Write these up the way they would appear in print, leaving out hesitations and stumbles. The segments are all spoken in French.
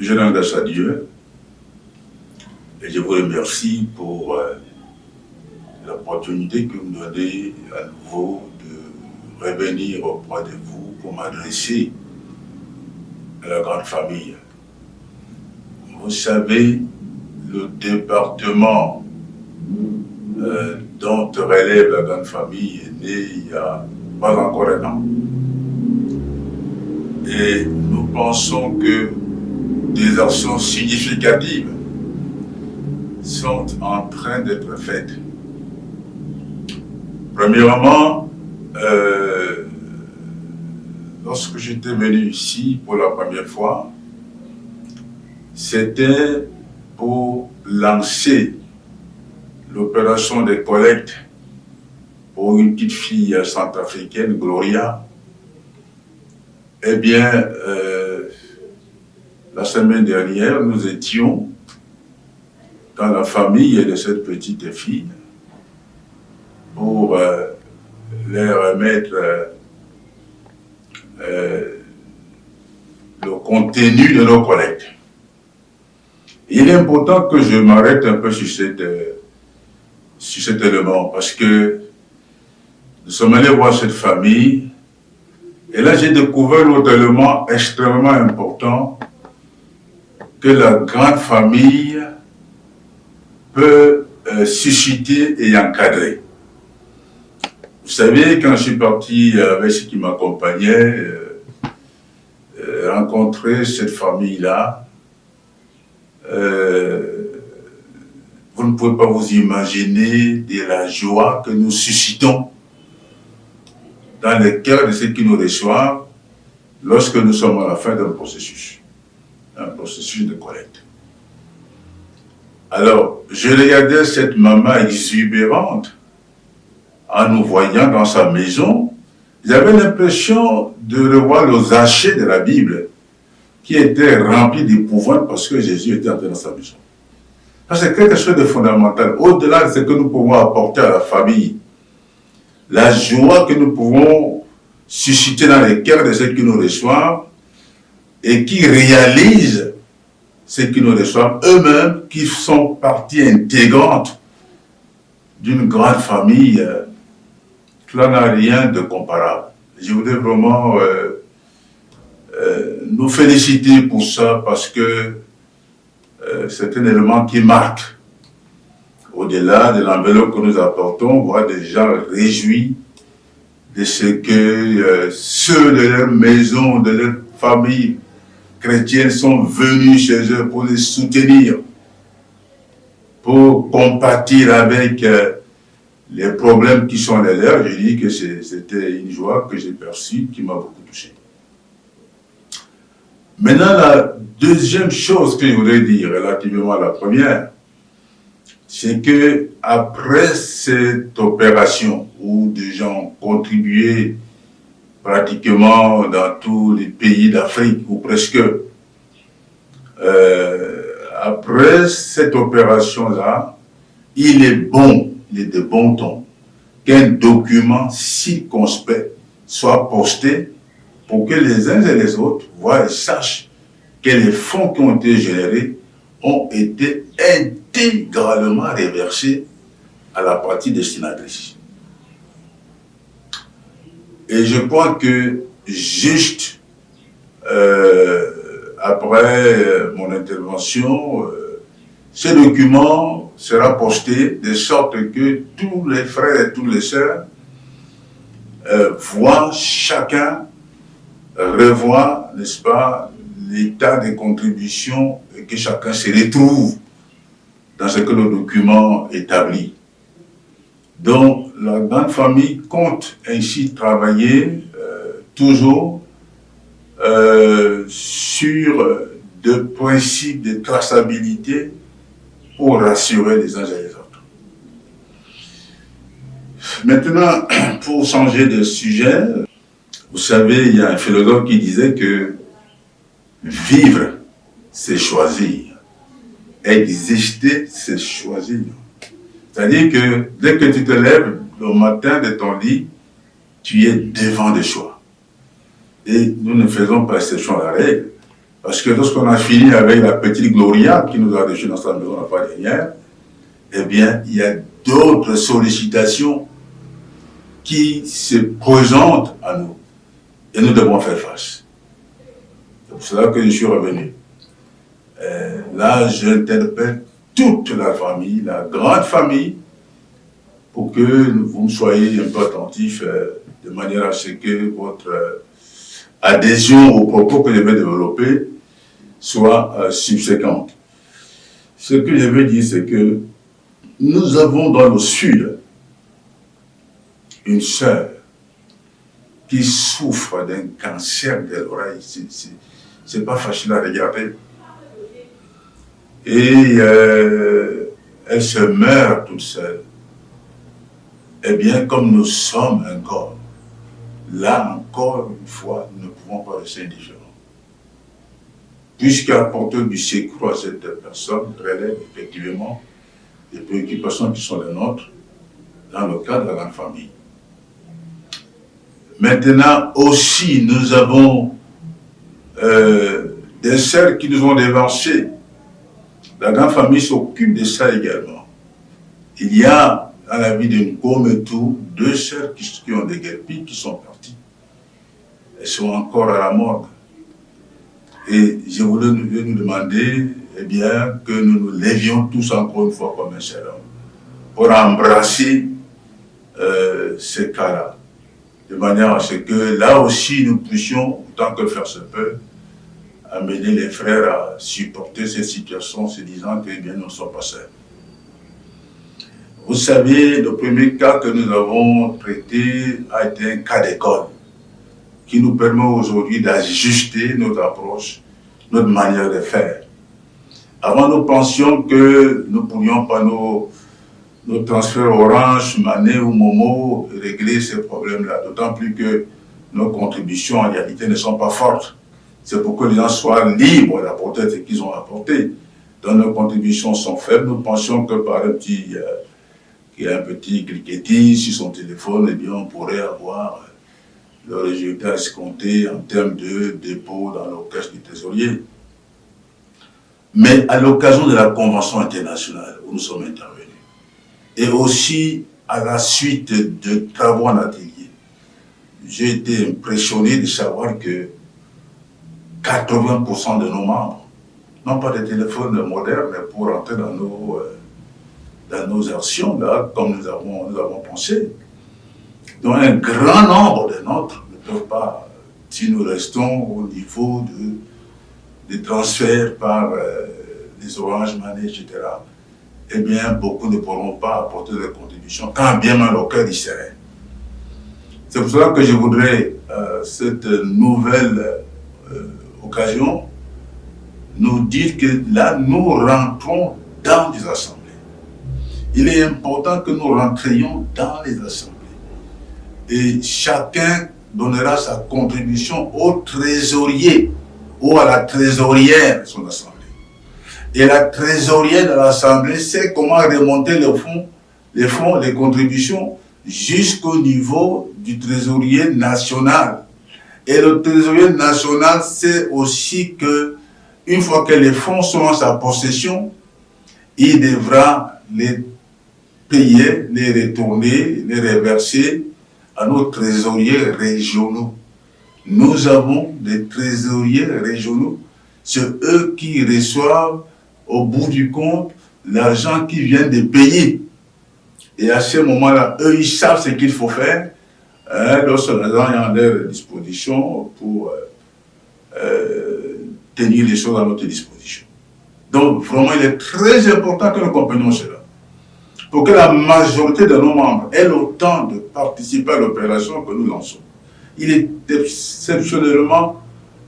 Je rends grâce à Dieu et je vous remercie pour l'opportunité que vous me donnez à nouveau de revenir auprès de vous pour m'adresser à la grande famille. Vous savez, le département dont relève la grande famille est né il n'y a pas encore un an. Et nous pensons que des actions significatives sont en train d'être faites. Premièrement, lorsque j'étais venu ici pour la première fois, c'était pour lancer l'opération de collecte pour une petite fille centrafricaine, Gloria. Eh bien, la semaine dernière, nous étions dans la famille de cette petite fille pour leur remettre le contenu de nos collectes. Il est important que je m'arrête un peu sur cet élément parce que nous sommes allés voir cette famille et là j'ai découvert l'autre élément extrêmement important que la grande famille peut susciter et encadrer. Vous savez, quand je suis parti avec ceux qui m'accompagnaient, rencontrer cette famille-là, vous ne pouvez pas vous imaginer de la joie que nous suscitons dans le cœur de ceux qui nous reçoivent lorsque nous sommes à la fin d'un processus de collecte. Alors, je regardais cette maman exubérante en nous voyant dans sa maison. J'avais l'impression de revoir les archers de la Bible qui étaient remplis d'épouvante parce que Jésus était entré dans sa maison. Ça, c'est quelque chose de fondamental. Au-delà de ce que nous pouvons apporter à la famille, la joie que nous pouvons susciter dans les cœurs de ceux qui nous reçoivent et qui réalisent ceux qui nous reçoivent eux-mêmes, qui sont partie intégrante d'une grande famille, cela n'a rien de comparable. Je voudrais vraiment nous féliciter pour ça parce que c'est un élément qui marque. Au-delà de l'enveloppe que nous apportons, on voit des gens réjouis de ce que ceux de leur maison, de leur famille chrétienne sont venus chez eux pour les soutenir, pour compatir avec les problèmes qui sont les leurs. Je dis que c'était une joie que j'ai perçue, qui m'a beaucoup touché. Maintenant, la deuxième chose que je voudrais dire relativement à la première, c'est que après cette opération où des gens ont contribué pratiquement dans tous les pays d'Afrique, ou presque, après cette opération-là, il est de bon ton qu'un document circonspect soit posté pour que les uns et les autres voient et sachent que les fonds qui ont été générés ont été intégralement reversés à la partie destinatrice. Et je crois que juste après mon intervention, ce document sera posté de sorte que tous les frères et toutes les sœurs voient chacun, revoient, n'est-ce pas, l'état des contributions et que chacun se retrouve dans ce que le document établit. Donc, la grande famille compte ainsi travailler toujours sur des principes de traçabilité pour rassurer les uns et les autres. Maintenant, pour changer de sujet, vous savez, il y a un philosophe qui disait que vivre, c'est choisir. Exister, c'est choisir. C'est-à-dire que dès que tu te lèves le matin de ton lit, tu es devant des choix. Et nous ne faisons pas exception à la règle. Parce que lorsqu'on a fini avec la petite Gloria qui nous a reçus dans sa maison la fois dernière, eh bien, il y a d'autres sollicitations qui se présentent à nous. Et nous devons faire face. C'est pour cela que je suis revenu. Là, j'interpelle toute la famille, la grande famille, pour que vous soyez un peu attentifs de manière à ce que votre adhésion aux propos que je vais développer soit subséquente. Ce que je veux dire, c'est que nous avons dans le sud une sœur qui souffre d'un cancer de l'oreille. C'est pas facile à regarder. Et elle se meurt toute seule. Eh bien, comme nous sommes un corps, là encore une fois, nous ne pouvons pas rester indifférents. Puisqu'apporter du secours à cette personne relève effectivement des préoccupations qui sont les nôtres dans le cadre de la grande famille. Maintenant aussi, nous avons des sœurs qui nous ont dévancés. La grande famille s'occupe de ça également. Il y a dans la vie d'une gomme et tout, 2 sœurs qui ont des guerpilles qui sont parties. Elles sont encore à la morgue. Et je voulais nous demander, eh bien, que nous nous lévions tous encore une fois comme un seul homme pour embrasser ces cas-là, de manière à ce que là aussi nous puissions, autant que faire se peut, amener les frères à supporter cette situation, se disant que eh bien, nous ne sommes pas seuls. Vous savez, le premier cas que nous avons traité a été un cas d'école qui nous permet aujourd'hui d'ajuster notre approche, notre manière de faire. Avant, nous pensions que nous ne pourrions pas nos transferts Orange, Mané ou Momo régler ces problèmes-là, d'autant plus que nos contributions en réalité ne sont pas fortes. C'est pour que les gens soient libres d'apporter ce qu'ils ont apporté. Donc nos contributions sont faibles. Nous pensions que par un petit cliquetis sur son téléphone, eh bien, on pourrait avoir le résultat escompté en termes de dépôt dans nos caisses du trésorier. Mais à l'occasion de la Convention internationale où nous sommes intervenus, et aussi à la suite de travaux en atelier, j'ai été impressionné de savoir que 80% de nos membres n'ont pas de téléphone moderne pour entrer dans nos actions, là, comme nous avons pensé. Donc un grand nombre de nôtres ne peuvent pas, si nous restons au niveau des transferts par les Orange Money, etc., eh bien, beaucoup ne pourront pas apporter des contributions, quand bien même leur cœur y serait. C'est pour cela que je voudrais, cette nouvelle occasion, nous dire que là, nous rentrons dans les assemblées. Il est important que nous rentrions dans les assemblées. Et chacun donnera sa contribution au trésorier ou à la trésorière de son assemblée. Et la trésorière de l'assemblée sait comment remonter les contributions jusqu'au niveau du trésorier national. Et le trésorier national sait aussi que une fois que les fonds sont en sa possession, il devra les payer, les retourner, les reverser à nos trésoriers régionaux. Nous avons des trésoriers régionaux. C'est eux qui reçoivent au bout du compte l'argent qui vient des pays. Et à ce moment-là, eux, ils savent ce qu'il faut faire lorsque l'argent est à leur disposition pour tenir les choses à notre disposition. Donc, vraiment, il est très important que nous comprenions cela. Pour que la majorité de nos membres aient le temps de participer à l'opération que nous lançons. Il est exceptionnellement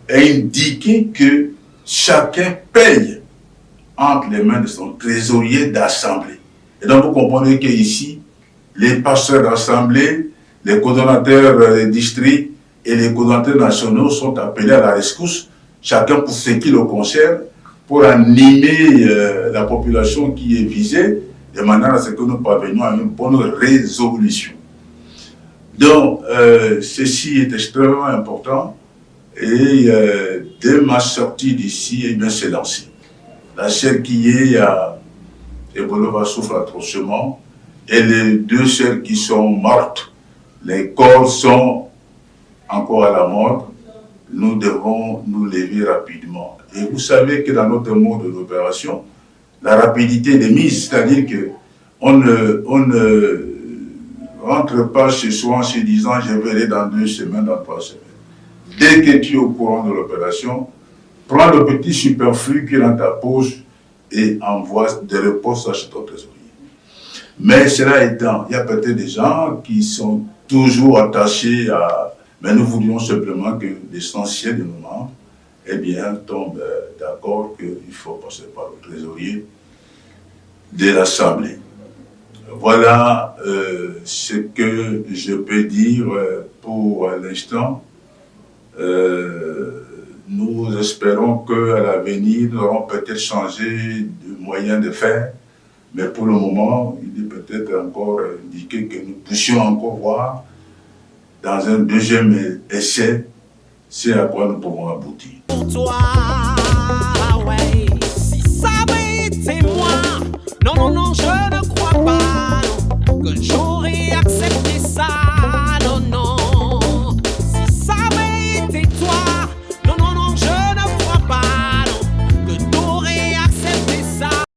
indiqué que chacun paye entre les mains de son trésorier d'assemblée. Et donc vous comprenez qu'ici, les pasteurs d'assemblée, les coordonnateurs des districts et les coordonnateurs nationaux sont appelés à la rescousse, chacun pour ce qui le concerne, pour animer la population qui est visée, de manière à ce que nous parvenions à une bonne résolution. Donc, ceci est extrêmement important Et dès ma sortie d'ici, eh bien, c'est lancé. La chair qui est à Ebolova souffre atrocement. Et les 2 sœurs qui sont mortes, les corps sont encore à la mort. Nous devons nous lever rapidement. Et vous savez que dans notre mode de l'opération, la rapidité est mise, c'est-à-dire qu'on ne rentre pas chez soi en se disant je vais aller dans 2 semaines, dans 3 semaines. Dès que tu es au courant de l'opération, prends le petit superflu qui est dans ta poche et envoie des repostes chez ton trésorier. Mais cela étant, il y a peut-être des gens qui sont toujours attachés à... Mais nous voulions simplement que l'essentiel de nos membres, eh bien, tombe d'accord qu'il faut passer par le trésorier de l'Assemblée. Voilà ce que je peux dire pour l'instant. Nous espérons qu'à l'avenir, nous aurons peut-être changé de moyen de faire, mais pour le moment, il est peut-être encore indiqué que nous puissions encore voir dans un deuxième essai ce à quoi nous pouvons aboutir.